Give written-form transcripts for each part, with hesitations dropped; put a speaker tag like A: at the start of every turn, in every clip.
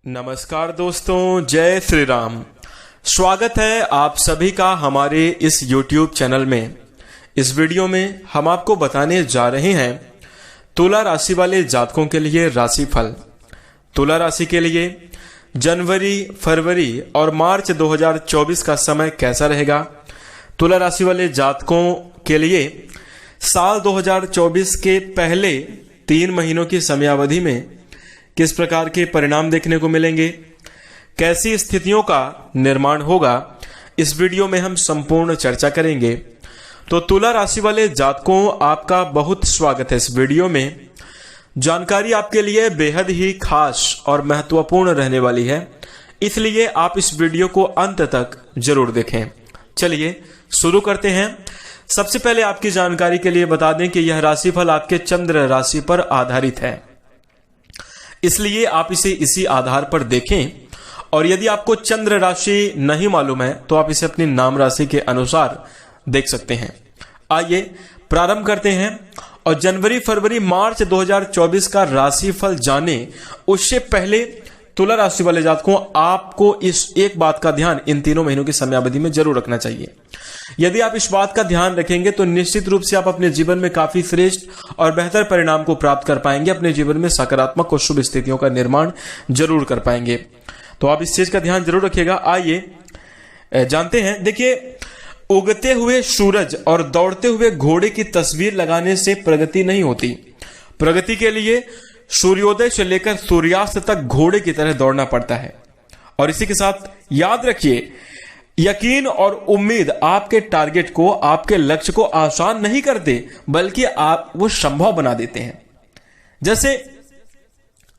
A: नमस्कार दोस्तों, जय श्री राम। स्वागत है आप सभी का हमारे इस YouTube चैनल में। इस वीडियो में हम आपको बताने जा रहे हैं तुला राशि वाले जातकों के लिए राशिफल। तुला राशि के लिए जनवरी, फरवरी और मार्च 2024 का समय कैसा रहेगा। तुला राशि वाले जातकों के लिए साल 2024 के पहले 3 महीनों की समयावधि में किस प्रकार के परिणाम देखने को मिलेंगे, कैसी स्थितियों का निर्माण होगा, इस वीडियो में हम संपूर्ण चर्चा करेंगे। तो तुला राशि वाले जातकों, आपका बहुत स्वागत है इस वीडियो में। जानकारी आपके लिए बेहद ही खास और महत्वपूर्ण रहने वाली है, इसलिए आप इस वीडियो को अंत तक जरूर देखें। चलिए शुरू करते हैं। सबसे पहले आपकी जानकारी के लिए बता दें कि यह राशिफल आपके चंद्र राशि पर आधारित है, इसलिए आप इसे इसी आधार पर देखें। और यदि आपको चंद्र राशि नहीं मालूम है तो आप इसे अपनी नाम राशि के अनुसार देख सकते हैं। आइए प्रारंभ करते हैं और जनवरी, फरवरी, मार्च 2024 का राशिफल जाने उससे पहले तुला राशि वाले जातकों, आपको इस एक बात का ध्यान इन 3 महीनों की समयावधि में जरूर रखना चाहिए। यदि आप इस बात का ध्यान रखेंगे तो निश्चित रूप से आप अपने जीवन में काफी श्रेष्ठ और बेहतर परिणाम को प्राप्त कर पाएंगे। अपने जीवन में सकारात्मक और शुभ स्थितियों का निर्माण जरूर कर पाएंगे। तो आप इस चीज का ध्यान जरूर रखिएगा। आइए जानते हैं। देखिए, उगते हुए सूरज और दौड़ते हुए घोड़े की तस्वीर लगाने से प्रगति नहीं होती। प्रगति के लिए सूर्योदय से लेकर सूर्यास्त तक घोड़े की तरह दौड़ना पड़ता है। और इसी के साथ याद रखिए, यकीन और उम्मीद आपके टारगेट को, आपके लक्ष्य को आसान नहीं करते, बल्कि आप वो संभव बना देते हैं। जैसे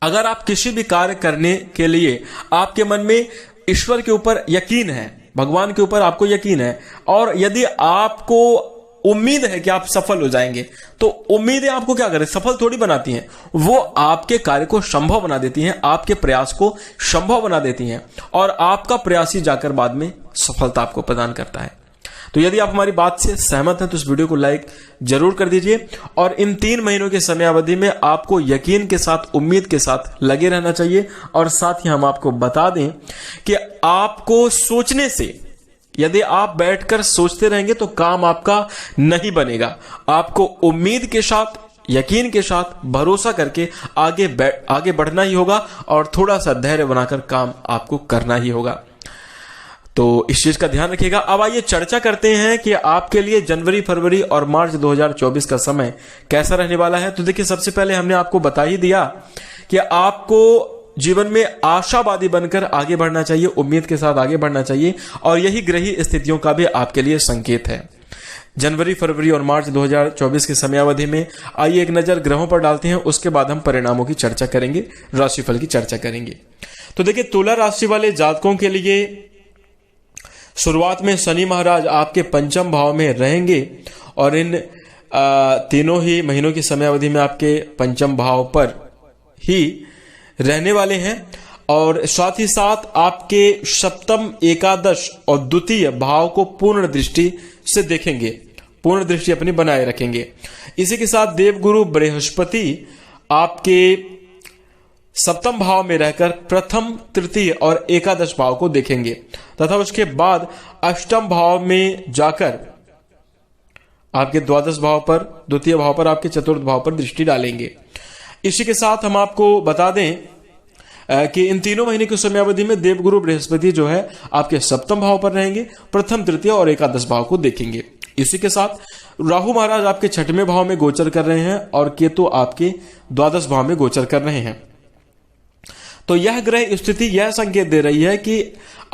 A: अगर आप किसी भी कार्य करने के लिए आपके मन में ईश्वर के ऊपर यकीन है, भगवान के ऊपर आपको यकीन है, और यदि आपको उम्मीद है कि आप सफल हो जाएंगे, तो उम्मीदें आपको क्या करें, सफल थोड़ी बनाती हैं, वो आपके कार्य को संभव बना देती हैं, आपके प्रयास को संभव बना देती हैं, और आपका प्रयास ही जाकर बाद में सफलता आपको प्रदान करता है। तो यदि आप हमारी बात से सहमत हैं तो इस वीडियो को लाइक जरूर कर दीजिए। और इन 3 महीनों की समयावधि में आपको यकीन के साथ, उम्मीद के साथ लगे रहना चाहिए। और साथ ही हम आपको बता दें कि आपको सोचने से, यदि आप बैठकर सोचते रहेंगे तो काम आपका नहीं बनेगा। आपको उम्मीद के साथ, यकीन के साथ, भरोसा करके आगे बढ़ना ही होगा और थोड़ा सा धैर्य बनाकर काम आपको करना ही होगा। तो इस चीज का ध्यान रखिएगा। अब आइए चर्चा करते हैं कि आपके लिए जनवरी, फरवरी और मार्च 2024 का समय कैसा रहने वाला है। तो देखिए, सबसे पहले हमने आपको बता ही दिया कि आपको जीवन में आशावादी बनकर आगे बढ़ना चाहिए, उम्मीद के साथ आगे बढ़ना चाहिए, और यही ग्रही स्थितियों का भी आपके लिए संकेत है। जनवरी, फरवरी और मार्च 2024 की समयावधि में आइए एक नजर ग्रहों पर डालते हैं, उसके बाद हम परिणामों की चर्चा करेंगे, राशिफल की चर्चा करेंगे। तो देखिए, तुला राशि वाले जातकों के लिए शुरुआत में शनि महाराज आपके 5वें भाव में रहेंगे, और इन 3 ही महीनों की समयावधि में आपके 5वें भाव पर ही रहने वाले हैं। और साथ ही साथ आपके 7म, एकादश और द्वितीय भाव को पूर्ण दृष्टि से देखेंगे, पूर्ण दृष्टि अपनी बनाए रखेंगे। इसी के साथ देवगुरु बृहस्पति आपके 7वें भाव में रहकर प्रथम, तृतीय और एकादश भाव को देखेंगे, तथा उसके बाद 8वें भाव में जाकर आपके द्वादश भाव पर, द्वितीय भाव पर, आपके 4th भाव पर दृष्टि डालेंगे। इसी के साथ हम आपको बता दें कि इन 3 महीने की समयावधि में देवगुरु बृहस्पति जो है आपके 7वें भाव पर रहेंगे, प्रथम, तृतीय और एकादश भाव को देखेंगे। इसी के साथ राहु महाराज आपके 6वें भाव में गोचर कर रहे हैं और केतु आपके द्वादश भाव में गोचर कर रहे हैं। तो यह ग्रह स्थिति यह संकेत दे रही है कि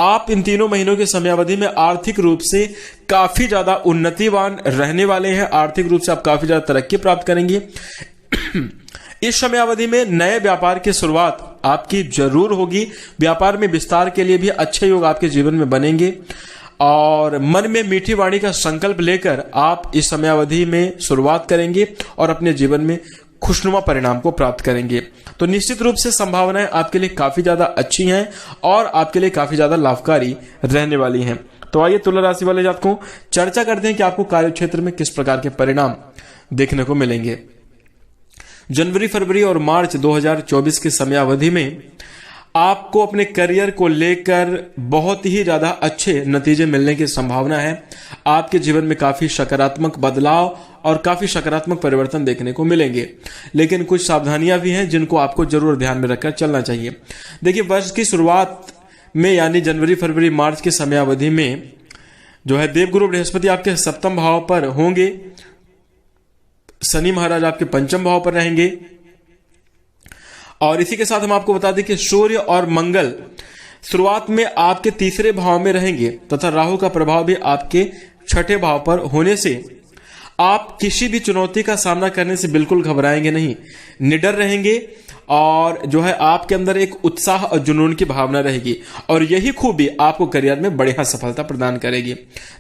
A: आप इन 3 महीनों की समयावधि में आर्थिक रूप से काफी ज्यादा उन्नतिवान रहने वाले हैं। आर्थिक रूप से आप काफी ज्यादा तरक्की प्राप्त करेंगे। इस समयावधि में नए व्यापार की शुरुआत आपकी जरूर होगी। व्यापार में विस्तार के लिए भी अच्छे योग आपके जीवन में बनेंगे, और मन में मीठी वाणी का संकल्प लेकर आप इस समयावधि में शुरुआत करेंगे और अपने जीवन में खुशनुमा परिणाम को प्राप्त करेंगे। तो निश्चित रूप से संभावनाएं आपके लिए काफी ज्यादा अच्छी हैं और आपके लिए काफी ज्यादा लाभकारी रहने वाली हैं। तो आइए तुला राशि वाले जातकों, चर्चा करते हैं कि आपको कार्य क्षेत्र में किस प्रकार के परिणाम देखने को मिलेंगे। जनवरी, फरवरी और मार्च 2024 की समयावधि में आपको अपने करियर को लेकर बहुत ही ज्यादा अच्छे नतीजे मिलने की संभावना है। आपके जीवन में काफी सकारात्मक बदलाव और काफी सकारात्मक परिवर्तन देखने को मिलेंगे, लेकिन कुछ सावधानियां भी हैं जिनको आपको जरूर ध्यान में रखकर चलना चाहिए। देखिए, वर्ष की शुरुआत में यानी जनवरी, फरवरी, मार्च की समयावधि में जो है देवगुरु बृहस्पति आपके सप्तम भाव पर होंगे, शनि महाराज आपके पंचम भाव पर रहेंगे, और इसी के साथ हम आपको बता दें कि सूर्य और मंगल शुरुआत में आपके तीसरे भाव में रहेंगे तथा राहु का प्रभाव भी आपके छठे भाव पर होने से आप किसी भी चुनौती का सामना करने से बिल्कुल घबराएंगे नहीं, निडर रहेंगे और जो है आपके अंदर एक उत्साह और जुनून की भावना रहेगी, और यही खूबी आपको करियर में बढ़िया सफलता प्रदान करेगी।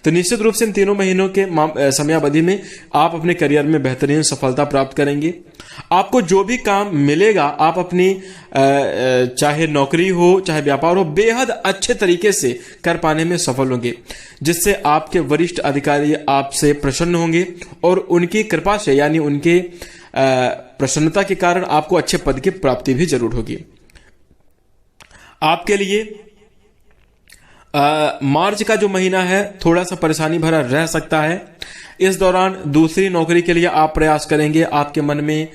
A: तो निश्चित रूप से इन तीनों महीनों के समयावधि में आप अपने करियर में बेहतरीन सफलता प्राप्त करेंगे। आपको जो भी काम मिलेगा आप अपनी चाहे नौकरी हो चाहे व्यापार हो बेहद अच्छे तरीके से कर पाने में सफल होंगे, जिससे आपके वरिष्ठ अधिकारी आपसे प्रसन्न होंगे और उनकी कृपा से यानी उनके प्रसन्नता के कारण आपको अच्छे पद की प्राप्ति भी जरूर होगी। आपके लिए मार्च का जो महीना है थोड़ा सा परेशानी भरा रह सकता है। इस दौरान दूसरी नौकरी के लिए आप प्रयास करेंगे, आपके मन में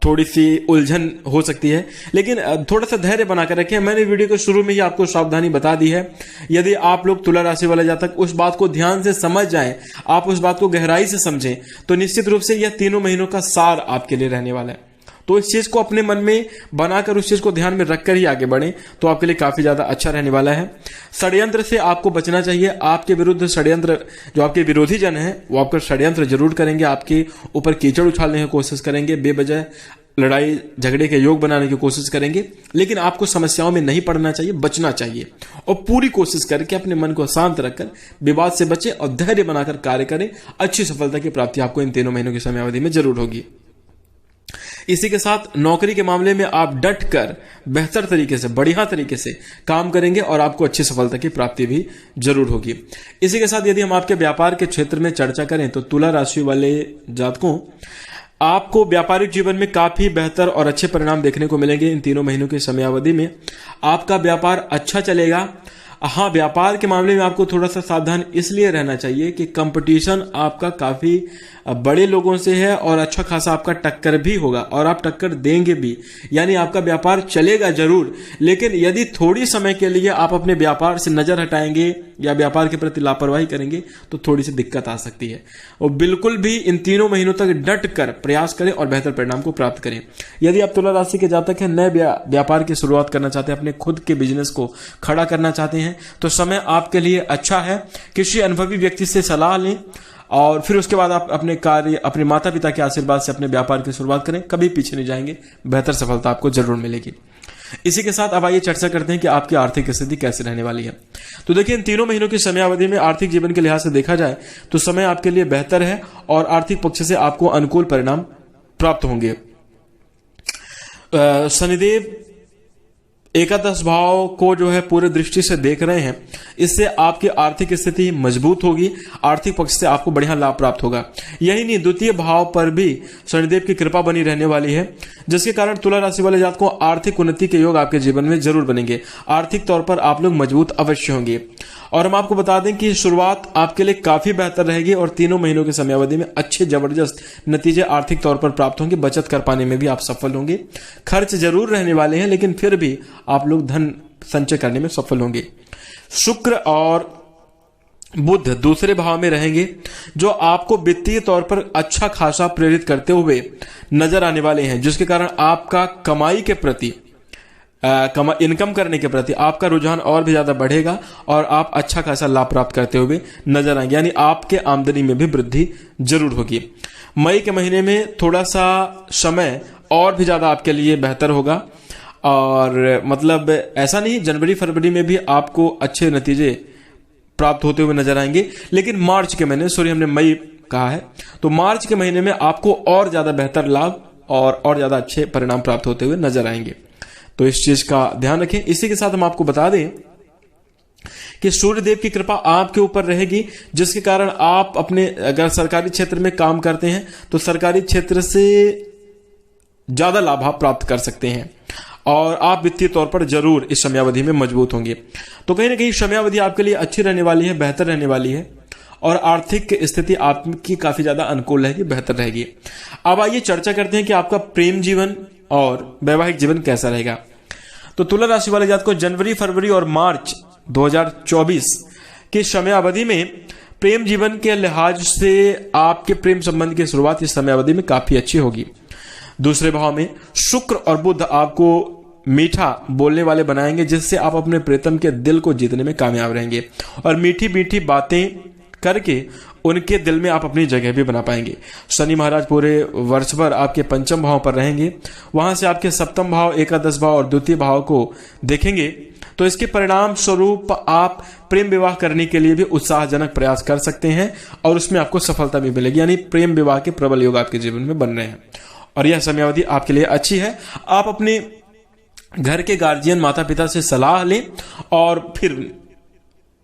A: थोड़ी सी उलझन हो सकती है, लेकिन थोड़ा सा धैर्य बनाकर रखें। मैंने वीडियो के शुरू में ही आपको सावधानी बता दी है। यदि आप लोग तुला राशि वाले जातक उस बात को ध्यान से समझ जाएं, आप उस बात को गहराई से समझें, तो निश्चित रूप से यह तीनों महीनों का सार आपके लिए रहने वाला है। तो इस चीज को अपने मन में बनाकर उस चीज को ध्यान में रखकर ही आगे बढ़ें, तो आपके लिए काफी ज्यादा अच्छा रहने वाला है। षड्यंत्र से आपको बचना चाहिए। आपके विरुद्ध षड्यंत्र, जो आपके विरोधी जन हैं वो आपका षड्यंत्र जरूर करेंगे, आपके ऊपर कीचड़ उछालने की कोशिश करेंगे, बेवजह लड़ाई झगड़े के योग बनाने की कोशिश करेंगे, लेकिन आपको समस्याओं में नहीं पड़ना चाहिए, बचना चाहिए और पूरी कोशिश करके अपने मन को शांत रखकर विवाद से बचें और धैर्य बनाकर कार्य करें। अच्छी सफलता की प्राप्ति आपको इन तीनों महीनों की समयावधि में जरूर होगी। इसी के साथ नौकरी के मामले में आप डट कर बेहतर तरीके से, बढ़िया तरीके से काम करेंगे और आपको अच्छी सफलता की प्राप्ति भी जरूर होगी। इसी के साथ यदि हम आपके व्यापार के क्षेत्र में चर्चा करें तो तुला राशि वाले जातकों, आपको व्यापारिक जीवन में काफी बेहतर और अच्छे परिणाम देखने को मिलेंगे। इन तीनों महीनों की समयावधि में आपका व्यापार अच्छा चलेगा। हाँ, व्यापार के मामले में आपको थोड़ा सा सावधान इसलिए रहना चाहिए कि कंपटीशन आपका काफी बड़े लोगों से है और अच्छा खासा आपका टक्कर भी होगा और आप टक्कर देंगे भी, यानी आपका व्यापार चलेगा जरूर, लेकिन यदि थोड़ी समय के लिए आप अपने व्यापार से नजर हटाएंगे या व्यापार के प्रति लापरवाही करेंगे तो थोड़ी सी दिक्कत आ सकती है। और बिल्कुल भी इन तीनों महीनों तक डट कर प्रयास करें और बेहतर परिणाम को प्राप्त करें। यदि आप तुला राशि के जातक हैं, नए व्यापार की शुरुआत करना चाहते हैं, अपने खुद के बिजनेस को खड़ा करना चाहते हैं, तो समय आपके लिए अच्छा है। किसी अनुभवी व्यक्ति से सलाह लें और फिर उसके बाद आप अपने कार्य, अपने माता पिता के आशीर्वाद से अपने व्यापार की शुरुआत करें, कभी पीछे नहीं जाएंगे, बेहतर सफलता आपको जरूर मिलेगी। इसी के साथ अब आइए चर्चा करते हैं कि आपकी आर्थिक स्थिति कैसे रहने वाली है। तो देखिए, इन तीनों महीनों की समयावधि में आर्थिक जीवन के लिहाज से देखा जाए तो समय आपके लिए बेहतर है और आर्थिक पक्ष से आपको अनुकूल परिणाम प्राप्त होंगे। शनिदेव एकादश भाव को जो है पूरे दृष्टि से देख रहे हैं, इससे आपकी आर्थिक स्थिति मजबूत होगी, आर्थिक पक्ष से आपको बढ़िया लाभ प्राप्त होगा। यही नहीं, द्वितीय भाव पर भी शनिदेव की कृपा बनी रहने वाली है, जिसके कारण तुला राशि वाले जातकों को आर्थिक उन्नति के योग आपके जीवन में जरूर बनेंगे। आर्थिक तौर पर आप लोग मजबूत अवश्य होंगे। और हम आपको बता दें कि शुरुआत आपके लिए काफी बेहतर रहेगी और तीनों महीनों की समयावधि में अच्छे जबरदस्त नतीजे आर्थिक तौर पर प्राप्त होंगे। बचत कर पाने में भी आप सफल होंगे। खर्च जरूर रहने वाले हैं, लेकिन फिर भी आप लोग धन संचय करने में सफल होंगे। शुक्र और बुध दूसरे भाव में रहेंगे, जो आपको वित्तीय तौर पर अच्छा खासा प्रेरित करते हुए नजर आने वाले हैं, जिसके कारण आपका कमाई के प्रति, इनकम करने के प्रति आपका रुझान और भी ज्यादा बढ़ेगा और आप अच्छा खासा लाभ प्राप्त करते हुए नजर आएंगे, यानी आपके आमदनी में भी वृद्धि जरूर होगी। मई के महीने में थोड़ा सा समय और भी ज्यादा आपके लिए बेहतर होगा और मतलब ऐसा नहीं, जनवरी फरवरी में भी आपको अच्छे नतीजे प्राप्त होते हुए नजर आएंगे, लेकिन मार्च के महीने, सॉरी हमने मई कहा है, तो मार्च के महीने में आपको और ज्यादा बेहतर लाभ और ज्यादा अच्छे परिणाम प्राप्त होते हुए नजर आएंगे। तो इस चीज का ध्यान रखें। इसी के साथ हम आपको बता दें कि सूर्यदेव की कृपा आपके ऊपर रहेगी, जिसके कारण आप अपने, अगर सरकारी क्षेत्र में काम करते हैं तो सरकारी क्षेत्र से ज्यादा लाभ आप प्राप्त कर सकते हैं। और आप वित्तीय तौर पर जरूर इस समयावधि में मजबूत होंगे। तो कहीं ना कहीं समयावधि आपके लिए अच्छी रहने वाली है, बेहतर रहने वाली है और आर्थिक स्थिति आपकी काफी ज्यादा अनुकूल रहेगी, बेहतर रहेगी। अब आइए चर्चा करते हैं कि आपका प्रेम जीवन और वैवाहिक जीवन कैसा रहेगा। तो तुला राशि वाले जातकों, जनवरी, फरवरी और मार्च 2024 की समयावधि में प्रेम जीवन के लिहाज से आपके प्रेम संबंध की शुरुआत इस समयावधि में काफी अच्छी होगी। दूसरे भाव में शुक्र और बुध आपको मीठा बोलने वाले बनाएंगे, जिससे आप अपने प्रीतम के दिल को जीतने में कामयाब रहेंगे और मीठी मीठी बातें करके उनके दिल में आप अपनी जगह भी बना पाएंगे। शनि महाराज पूरे वर्ष भर आपके पंचम भाव पर रहेंगे, वहां से आपके सप्तम भाव, एकादश भाव और द्वितीय भाव को देखेंगे। तो इसके परिणाम स्वरूप आप प्रेम विवाह करने के लिए भी उत्साहजनक प्रयास कर सकते हैं और उसमें आपको सफलता भी मिलेगी, यानी प्रेम विवाह के प्रबल योग आपके जीवन में बन रहे हैं और यह समयावधि आपके लिए अच्छी है। आप अपने घर के गार्जियन, माता पिता से सलाह लें और फिर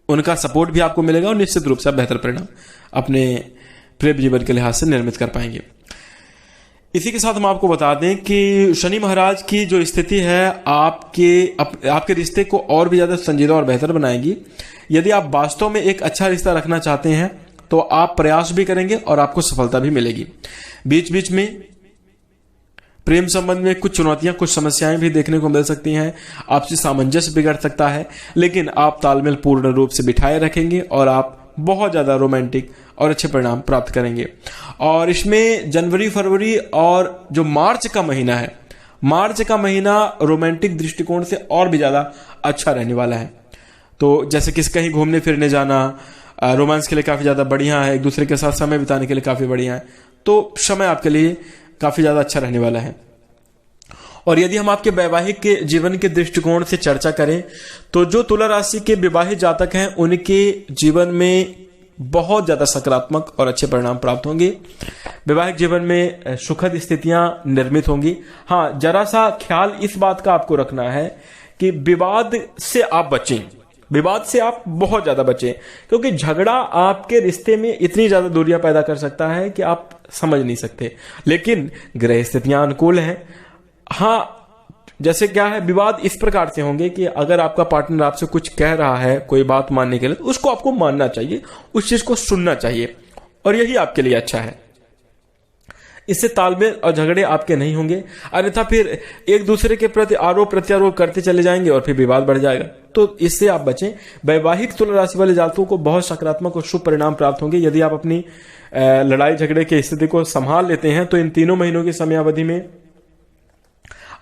A: उनका सपोर्ट भी आपको मिलेगा और निश्चित रूप से बेहतर परिणाम अपने प्रेम जीवन के लिहाज से निर्मित कर पाएंगे। इसी के साथ हम आपको बता दें कि शनि महाराज की जो स्थिति है आपके रिश्ते को और भी ज्यादा संजीदा और बेहतर बनाएगी। यदि आप वास्तव में एक अच्छा रिश्ता रखना चाहते हैं तो आप प्रयास भी करेंगे और आपको सफलता भी मिलेगी। बीच बीच में प्रेम संबंध में कुछ चुनौतियां, कुछ समस्याएं भी देखने को मिल सकती हैं, आपसी सामंजस्य बिगड़ सकता है, लेकिन आप तालमेल पूर्ण रूप से बिठाए रखेंगे और आप बहुत ज्यादा रोमांटिक और अच्छे परिणाम प्राप्त करेंगे। और इसमें जनवरी, फरवरी और जो मार्च का महीना है, मार्च का महीना रोमांटिक दृष्टिकोण से और भी ज्यादा अच्छा रहने वाला है। तो जैसे कि कहीं घूमने फिरने जाना रोमांस के लिए काफी ज्यादा बढ़िया है, एक दूसरे के साथ समय बिताने के लिए काफी बढ़िया है, तो समय आपके लिए काफी ज्यादा अच्छा रहने वाला है। और यदि हम आपके वैवाहिक के जीवन के दृष्टिकोण से चर्चा करें तो जो तुला राशि के विवाहित जातक हैं उनके जीवन में बहुत ज्यादा सकारात्मक और अच्छे परिणाम प्राप्त होंगे। वैवाहिक जीवन में सुखद स्थितियां निर्मित होंगी। हाँ, जरा सा ख्याल इस बात का आपको रखना है कि विवाद से आप बचें, विवाद से आप बहुत ज्यादा बचें, क्योंकि झगड़ा आपके रिश्ते में इतनी ज्यादा दूरियां पैदा कर सकता है कि आप समझ नहीं सकते। लेकिन ग्रह स्थितियां अनुकूल हैं। हाँ, जैसे क्या है, विवाद इस प्रकार से होंगे कि अगर आपका पार्टनर आपसे कुछ कह रहा है कोई बात मानने के लिए, तो उसको आपको मानना चाहिए, उस चीज को सुनना चाहिए और यही आपके लिए अच्छा है। इससे तालमेल और झगड़े आपके नहीं होंगे, अन्यथा फिर एक दूसरे के प्रति आरोप प्रत्यारोप करते चले जाएंगे और फिर विवाद बढ़ जाएगा। तो इससे आप बचें। वैवाहिक तुला राशि वाले जातकों को बहुत सकारात्मक और शुभ परिणाम प्राप्त होंगे। यदि आप अपनी लड़ाई झगड़े की स्थिति को संभाल लेते हैं तो इन तीनों महीनों की समयावधि में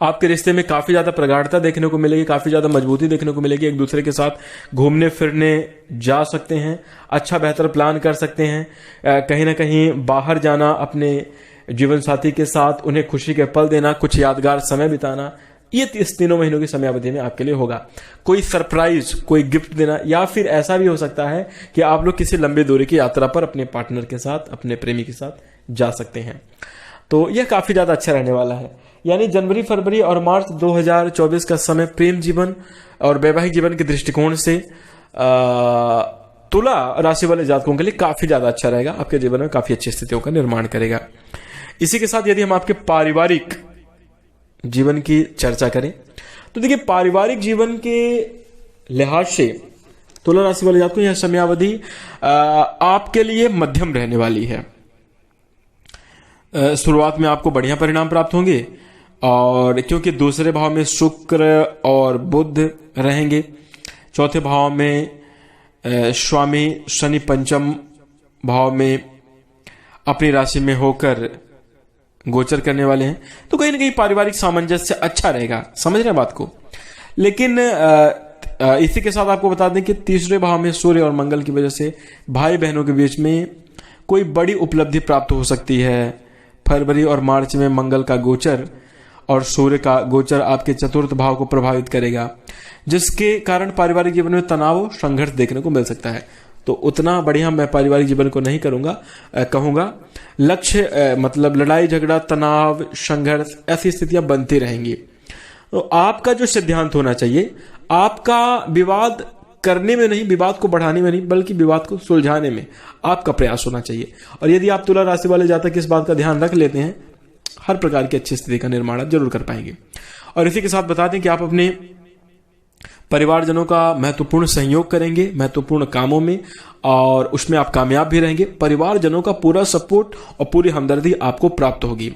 A: आपके रिश्ते में काफी ज्यादा प्रगाढ़ता देखने को मिलेगी, काफी ज्यादा मजबूती देखने को मिलेगी। एक दूसरे के साथ घूमने फिरने जा सकते हैं, अच्छा बेहतर प्लान कर सकते हैं, कहीं ना कहीं बाहर जाना, अपने जीवन साथी के साथ उन्हें खुशी के पल देना, कुछ यादगार समय बिताना, ये इस तीनों महीनों की समयावधि में आपके लिए होगा। कोई सरप्राइज, कोई गिफ्ट देना, या फिर ऐसा भी हो सकता है कि आप लोग किसी लंबी दूरी की यात्रा पर अपने पार्टनर के साथ, अपने प्रेमी के साथ जा सकते हैं। तो यह काफी ज्यादा अच्छा रहने वाला है। यानी जनवरी, फरवरी और मार्च 2024 का समय प्रेम जीवन और वैवाहिक जीवन के दृष्टिकोण से तुला राशि वाले जातकों के लिए काफी ज्यादा अच्छा रहेगा, आपके जीवन में काफी अच्छी स्थितियों का निर्माण करेगा। इसी के साथ यदि हम आपके पारिवारिक जीवन की चर्चा करें तो देखिए, पारिवारिक जीवन के लिहाज से तुला राशि वाले जातकों यह समयावधि आपके लिए मध्यम रहने वाली है। शुरुआत में आपको बढ़िया परिणाम प्राप्त होंगे और क्योंकि दूसरे भाव में शुक्र और बुध रहेंगे, चौथे भाव में स्वामी शनि पंचम भाव में अपनी राशि में होकर गोचर करने वाले हैं, तो कहीं ना कहीं पारिवारिक सामंजस्य अच्छा रहेगा। समझ रहे हैं बात को। लेकिन इसी के साथ आपको बता दें कि तीसरे भाव में सूर्य और मंगल की वजह से भाई बहनों के बीच में कोई बड़ी उपलब्धि प्राप्त हो सकती है। फरवरी और मार्च में मंगल का गोचर और सूर्य का गोचर आपके चतुर्थ भाव को प्रभावित करेगा, जिसके कारण पारिवारिक जीवन में तनाव, संघर्ष देखने को मिल सकता है। तो उतना बढ़िया मैं पारिवारिक जीवन को नहीं कहूंगा। लक्ष्य मतलब लड़ाई झगड़ा, तनाव, संघर्ष, ऐसी स्थितियां बनती रहेंगी। तो आपका जो सिद्धांत होना चाहिए, आपका विवाद करने में नहीं, विवाद को बढ़ाने में नहीं, बल्कि विवाद को सुलझाने में आपका प्रयास होना चाहिए। और यदि आप तुला राशि वाले जातक इस बात का ध्यान रख लेते हैं, हर प्रकार की अच्छी स्थिति का निर्माण आप जरूर कर पाएंगे। और इसी के साथ बता दें कि आप अपने परिवारजनों का महत्वपूर्ण सहयोग करेंगे महत्वपूर्ण कामों में, और उसमें आप कामयाब भी रहेंगे। परिवारजनों का पूरा सपोर्ट और पूरी हमदर्दी आपको प्राप्त होगी।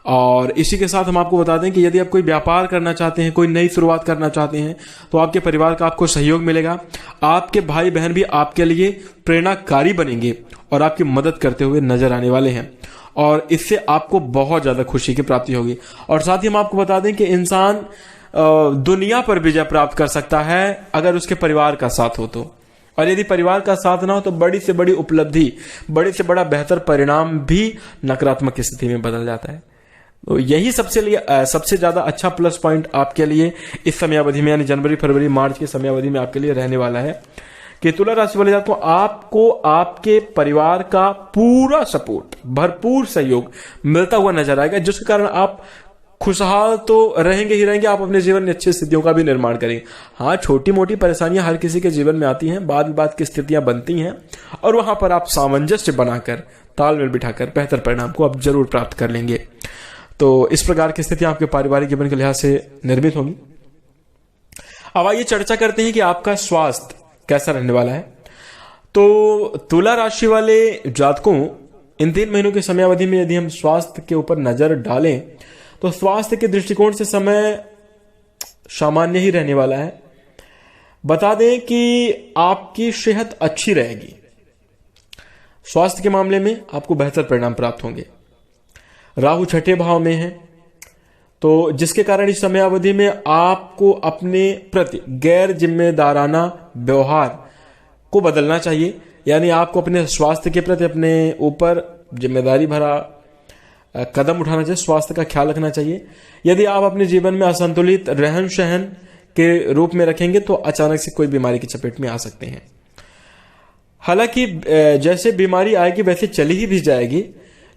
A: और इसी के साथ हम आपको बता दें कि यदि आप कोई व्यापार करना चाहते हैं, कोई नई शुरुआत करना चाहते हैं, तो आपके परिवार का आपको सहयोग मिलेगा। आपके भाई बहन भी आपके लिए प्रेरणाकारी बनेंगे और आपकी मदद करते हुए नजर आने वाले हैं, और इससे आपको बहुत ज्यादा खुशी की प्राप्ति होगी। और साथ ही हम आपको बता दें कि इंसान दुनिया पर विजय प्राप्त कर सकता है अगर उसके परिवार का साथ हो तो, और यदि परिवार का साथ ना हो तो बड़ी से बड़ी उपलब्धि, बड़े से बड़ा बेहतर परिणाम भी नकारात्मक स्थिति में बदल जाता है। तो यही सबसे ज्यादा अच्छा प्लस पॉइंट आपके लिए इस समयावधि में, यानी जनवरी फरवरी मार्च की समयावधि में आपके लिए रहने वाला है कि तुला राशि वाले जातकों, आपको आपके परिवार का पूरा सपोर्ट, भरपूर सहयोग मिलता हुआ नजर आएगा, जिसके कारण आप खुशहाल तो रहेंगे ही रहेंगे, आप अपने जीवन में अच्छी स्थितियों का भी निर्माण करेंगे। हाँ, छोटी मोटी परेशानियां हर किसी के जीवन में आती हैं, बाद की स्थितियां बनती हैं, और वहां पर आप सामंजस्य बनाकर, तालमेल बिठाकर बेहतर परिणाम को आप जरूर प्राप्त कर लेंगे। तो इस प्रकार की स्थितियां आपके पारिवारिक जीवन के लिहाज से निर्मित होंगी। अब आइए चर्चा करते हैं कि आपका स्वास्थ्य कैसा रहने वाला है। तो तुला राशि वाले जातकों, इन 3 महीनों की समयावधि में यदि हम स्वास्थ्य के ऊपर नजर डालें तो स्वास्थ्य के दृष्टिकोण से समय सामान्य ही रहने वाला है। बता दें कि आपकी सेहत अच्छी रहेगी, स्वास्थ्य के मामले में आपको बेहतर परिणाम प्राप्त होंगे। राहु 6ठे भाव में है, तो जिसके कारण इस समयावधि में आपको अपने प्रति गैर जिम्मेदाराना व्यवहार को बदलना चाहिए, यानी आपको अपने स्वास्थ्य के प्रति अपने ऊपर जिम्मेदारी भरा कदम उठाना चाहिए, स्वास्थ्य का ख्याल रखना चाहिए। यदि आप अपने जीवन में असंतुलित रहन सहन के रूप में रखेंगे तो अचानक से कोई बीमारी की चपेट में आ सकते हैं। हालांकि जैसे बीमारी आएगी वैसे चली ही भी जाएगी,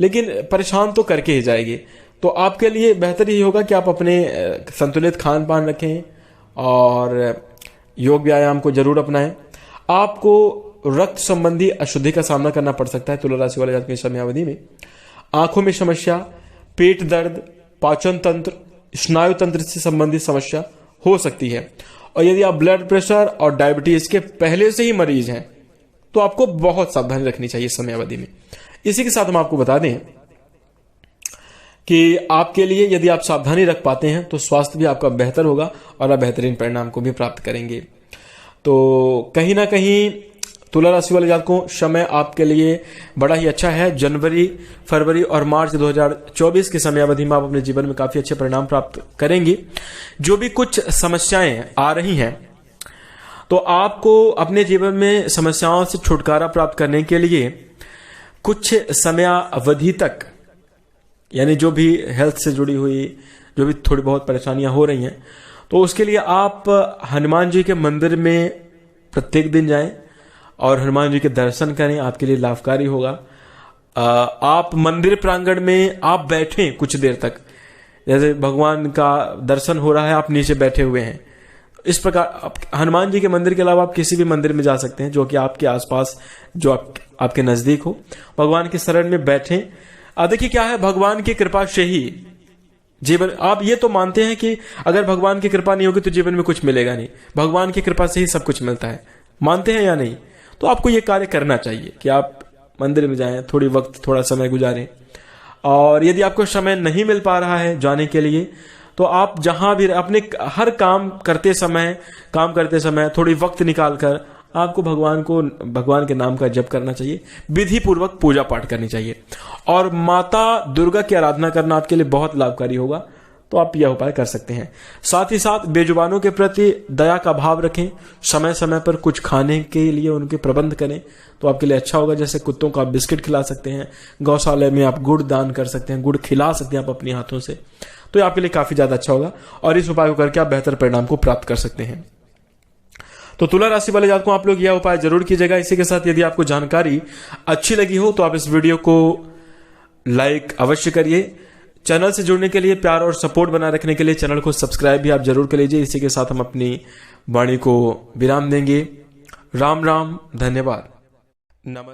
A: लेकिन परेशान तो करके ही जाएगी। तो आपके लिए बेहतर ही होगा कि आप अपने संतुलित खान पान रखें और योग व्यायाम को जरूर अपनाएं। आपको रक्त संबंधी अशुद्धि का सामना करना पड़ सकता है तुला राशि वाले जातकों की समयावधि में। आंखों में समस्या, पेट दर्द, पाचन तंत्र, स्नायु तंत्र से संबंधित समस्या हो सकती है। और यदि आप ब्लड प्रेशर और डायबिटीज के पहले से ही मरीज हैं तो आपको बहुत सावधानी रखनी चाहिए समयावधि में। इसी के साथ हम आपको बता दें कि आपके लिए यदि आप सावधानी रख पाते हैं तो स्वास्थ्य भी आपका बेहतर होगा और आप बेहतरीन परिणाम को भी प्राप्त करेंगे। तो कहीं ना कहीं तुला राशि वाले जातकों, समय आपके लिए बड़ा ही अच्छा है। जनवरी फरवरी और मार्च 2024 की समयावधि में आप अपने जीवन में काफी अच्छे परिणाम प्राप्त करेंगे। जो भी कुछ समस्याएं आ रही हैं तो आपको अपने जीवन में समस्याओं से छुटकारा प्राप्त करने के लिए कुछ समयावधि तक, यानी जो भी हेल्थ से जुड़ी हुई जो भी थोड़ी बहुत परेशानियां हो रही हैं, तो उसके लिए आप हनुमान जी के मंदिर में प्रत्येक दिन जाएं और हनुमान जी के दर्शन करें, आपके लिए लाभकारी होगा। आप मंदिर प्रांगण में आप बैठें कुछ देर तक, जैसे भगवान का दर्शन हो रहा है, आप नीचे बैठे हुए हैं। इस प्रकार हनुमान जी के मंदिर के अलावा आप किसी भी मंदिर में जा सकते हैं जो कि आपके आसपास, जो आपके नजदीक हो। भगवान के शरण में बैठें। देखिए क्या है, भगवान की कृपा से ही जीवन, आप ये तो मानते हैं कि अगर भगवान की कृपा नहीं होगी तो जीवन में कुछ मिलेगा नहीं, भगवान की कृपा से ही सब कुछ मिलता है, मानते हैं या नहीं? तो आपको ये कार्य करना चाहिए कि आप मंदिर में जाएं, थोड़ा समय गुजारें। और यदि आपको समय नहीं मिल पा रहा है जाने के लिए तो आप जहां भी अपने हर काम करते समय थोड़ी वक्त निकालकर आपको भगवान के नाम का जप करना चाहिए, विधि पूर्वक पूजा पाठ करनी चाहिए। और माता दुर्गा की आराधना करना आपके लिए बहुत लाभकारी होगा, तो आप यह उपाय कर सकते हैं। साथ ही साथ बेजुबानों के प्रति दया का भाव रखें, समय समय पर कुछ खाने के लिए उनके प्रबंध करें तो आपके लिए अच्छा होगा। जैसे कुत्तों को आप बिस्किट खिला सकते हैं, गौशाला में आप गुड़ दान कर सकते हैं, गुड़ खिला सकते हैं आप अपने हाथों से, तो ये आपके लिए काफी ज्यादा अच्छा होगा और इस उपाय को करके आप बेहतर परिणाम को प्राप्त कर सकते हैं। तो तुला राशि वाले जातकों, आप लोग यह उपाय जरूर कीजिएगा। इसी के साथ यदि आपको जानकारी अच्छी लगी हो तो आप इस वीडियो को लाइक अवश्य करिए। चैनल से जुड़ने के लिए, प्यार और सपोर्ट बनाए रखने के लिए चैनल को सब्सक्राइब भी आप जरूर कर लीजिए। इसी के साथ हम अपनी वाणी को विराम देंगे। राम राम, धन्यवाद, नमस्ते।